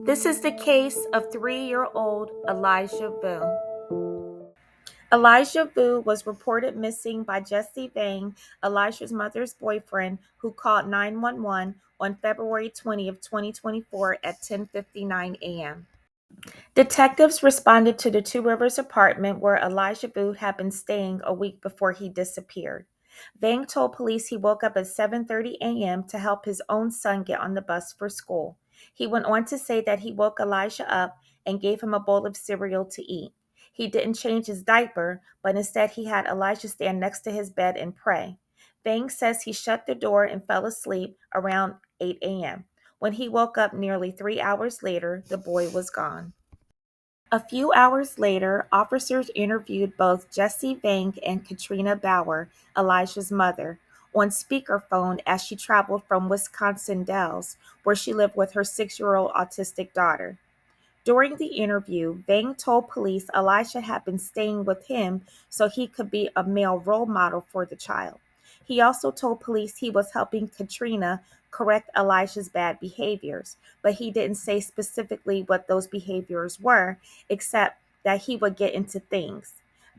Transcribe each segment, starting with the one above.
This is the case of 3-year-old Elijah Vue. Elijah Vue was reported missing by Jesse Vang, Elijah's mother's boyfriend, who called 911 on February 20th, 2024 at 10:59 a.m. Detectives responded to the Two Rivers apartment where Elijah Vue had been staying a week before he disappeared. Vang told police he woke up at 7:30 a.m. to help his own son get on the bus for school. He went on to say that he woke Elijah up and gave him a bowl of cereal to eat. He didn't change his diaper, but instead he had Elijah stand next to his bed and pray. Vang says he shut the door and fell asleep around 8 a.m. When he woke up nearly 3 hours later, the boy was gone. A few hours later, officers interviewed both Jesse Vang and Katrina Baur, Elijah's mother, on speakerphone as she traveled from Wisconsin Dells, where she lived with her 6-year-old autistic daughter. During the interview, Vang told police Elijah had been staying with him so he could be a male role model for the child. He also told police he was helping Katrina correct Elijah's bad behaviors, but he didn't say specifically what those behaviors were, except that he would get into things.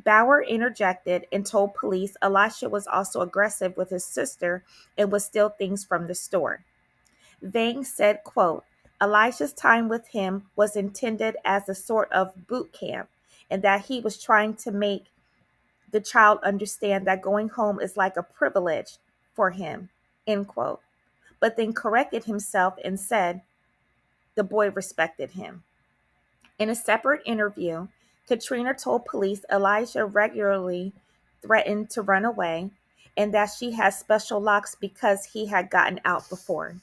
Bauer interjected and told police Elijah was also aggressive with his sister and would steal things from the store. Vang said, quote, Elijah's time with him was intended as a sort of boot camp, and that he was trying to make the child understand that going home is like a privilege for him, end quote. But then corrected himself and said the boy respected him. In a separate interview, Katrina told police Elijah regularly threatened to run away and that she has special locks because he had gotten out before.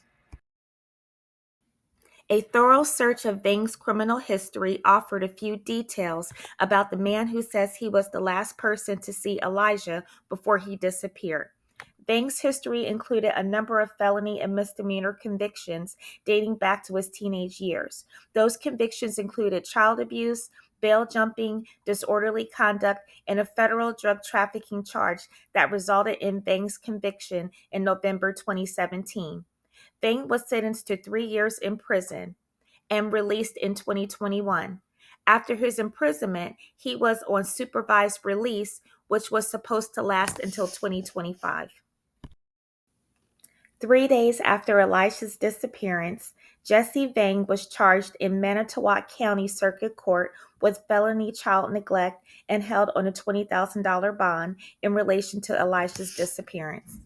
A thorough search of Vang's criminal history offered a few details about the man who says he was the last person to see Elijah before he disappeared. Vang's history included a number of felony and misdemeanor convictions dating back to his teenage years. Those convictions included child abuse, bail jumping, disorderly conduct, and a federal drug trafficking charge that resulted in Vang's conviction in November 2017. Vang was sentenced to 3 years in prison and released in 2021. After his imprisonment, he was on supervised release, which was supposed to last until 2025. 3 days after Elijah's disappearance, Jesse Vang was charged in Manitowoc County Circuit Court with felony child neglect and held on a $20,000 bond in relation to Elijah's disappearance.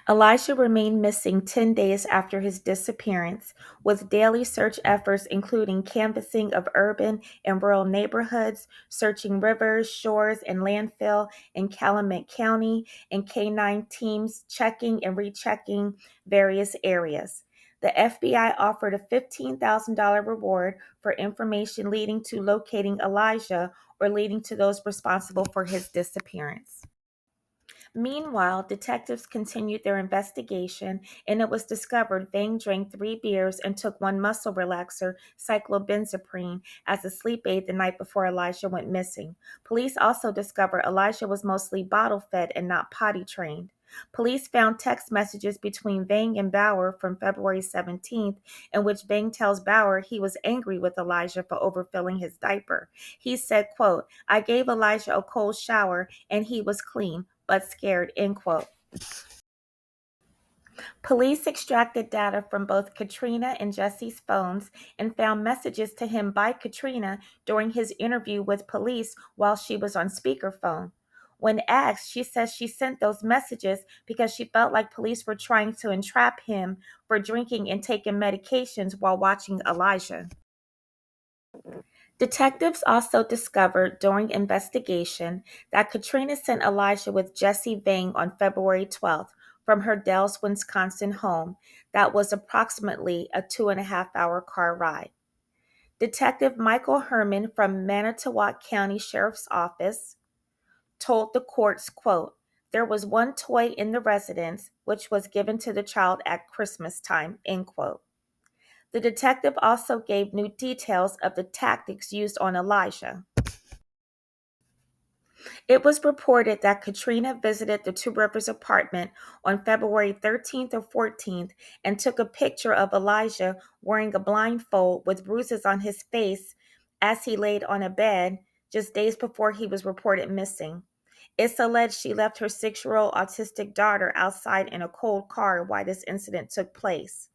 Elijah remained missing 10 days after his disappearance, with daily search efforts including canvassing of urban and rural neighborhoods, searching rivers, shores, and landfill in Calumet County, and K-9 teams checking and rechecking various areas. The FBI offered a $15,000 reward for information leading to locating Elijah or leading to those responsible for his disappearance. Meanwhile, detectives continued their investigation, and it was discovered Vang drank 3 beers and took one muscle relaxer, cyclobenzaprine, as a sleep aid the night before Elijah went missing. Police also discovered Elijah was mostly bottle fed and not potty trained. Police found text messages between Vang and Baur from February 17th, in which Vang tells Baur he was angry with Elijah for overfilling his diaper. He said, quote, I gave Elijah a cold shower and he was clean but scared, end quote. Police extracted data from both Katrina and Jesse's phones and found messages to him by Katrina during his interview with police while she was on speakerphone. When asked, she says she sent those messages because she felt like police were trying to entrap him for drinking and taking medications while watching Elijah. Detectives also discovered during investigation that Katrina sent Elijah with Jesse Vang on February 12th from her Dells, Wisconsin home that was approximately a 2.5 hour car ride. Detective Michael Herman from Manitowoc County Sheriff's Office told the courts, quote, there was one toy in the residence which was given to the child at Christmas time, end quote. The detective also gave new details of the tactics used on Elijah. It was reported that Katrina visited the Two Rivers apartment on February 13th or 14th and took a picture of Elijah wearing a blindfold with bruises on his face as he laid on a bed just days before he was reported missing. It's alleged she left her 6-year-old autistic daughter outside in a cold car while this incident took place.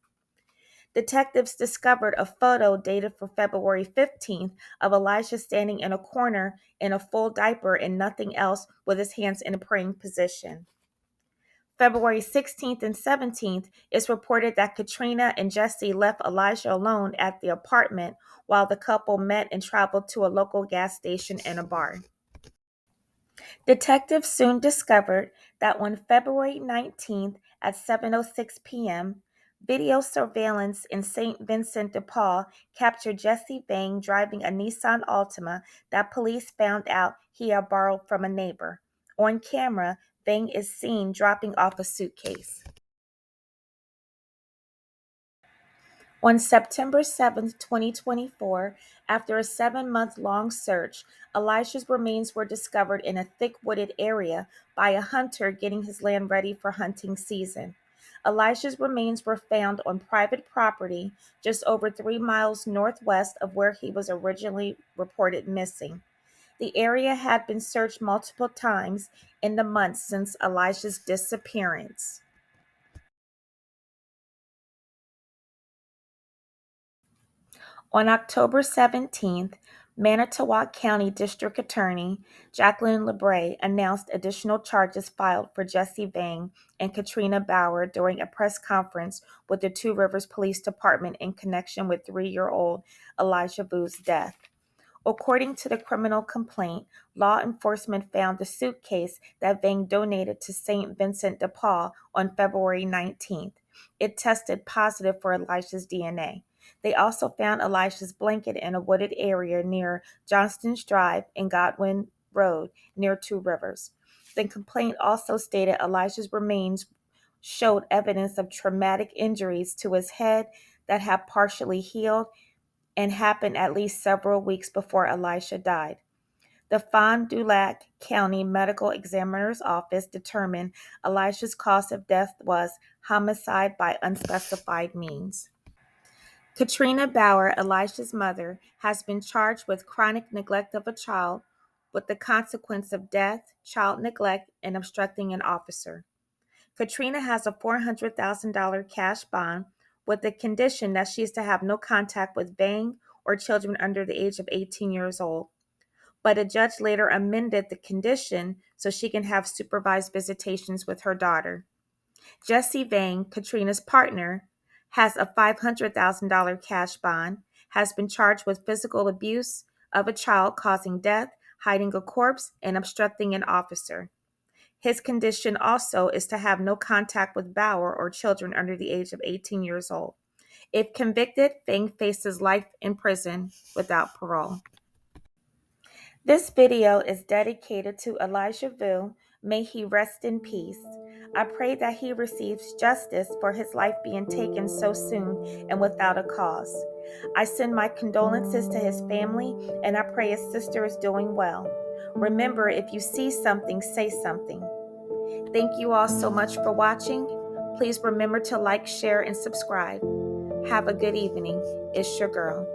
Detectives discovered a photo dated for February 15th of Elijah standing in a corner in a full diaper and nothing else with his hands in a praying position. February 16th and 17th, it's reported that Katrina and Jesse left Elijah alone at the apartment while the couple met and traveled to a local gas station and a bar. Detectives soon discovered that on February 19th at 7:06 p.m., video surveillance in St. Vincent de Paul captured Jesse Vang driving a Nissan Altima that police found out he had borrowed from a neighbor. On camera, Vang is seen dropping off a suitcase. On September 7, 2024, after a 7-month-long search, Elijah's remains were discovered in a thick wooded area by a hunter getting his land ready for hunting season. Elijah's remains were found on private property just over 3 miles northwest of where he was originally reported missing. The area had been searched multiple times in the months since Elijah's disappearance. On October 17th, Manitowoc County District Attorney Jacqueline LeBray announced additional charges filed for Jesse Vang and Katrina Baur during a press conference with the Two Rivers Police Department in connection with 3-year-old Elijah Vue's death. According to the criminal complaint, law enforcement found the suitcase that Vang donated to St. Vincent de Paul on February 19th. It tested positive for Elijah's DNA. They also found Elijah's blanket in a wooded area near Johnston's Drive and Godwin Road near Two Rivers. The complaint also stated Elijah's remains showed evidence of traumatic injuries to his head that had partially healed and happened at least several weeks before Elijah died. The Fond du Lac County Medical Examiner's Office determined Elijah's cause of death was homicide by unspecified means. Katrina Baur, Elijah's mother, has been charged with chronic neglect of a child with the consequence of death, child neglect, and obstructing an officer. Katrina has a $400,000 cash bond with the condition that she is to have no contact with Vang or children under the age of 18 years old. But a judge later amended the condition so she can have supervised visitations with her daughter. Jesse Vang, Katrina's partner, has a $500,000 cash bond, has been charged with physical abuse of a child causing death, hiding a corpse, and obstructing an officer. His condition also is to have no contact with Baur or children under the age of 18 years old. If convicted, Vang faces life in prison without parole. This video is dedicated to Elijah Vue. May he rest in peace. I pray that he receives justice for his life being taken so soon and without a cause. I send my condolences to his family, and I pray his sister is doing well. Remember, if you see something, say something. Thank you all so much for watching. Please remember to like, share, and subscribe. Have a good evening. It's your girl.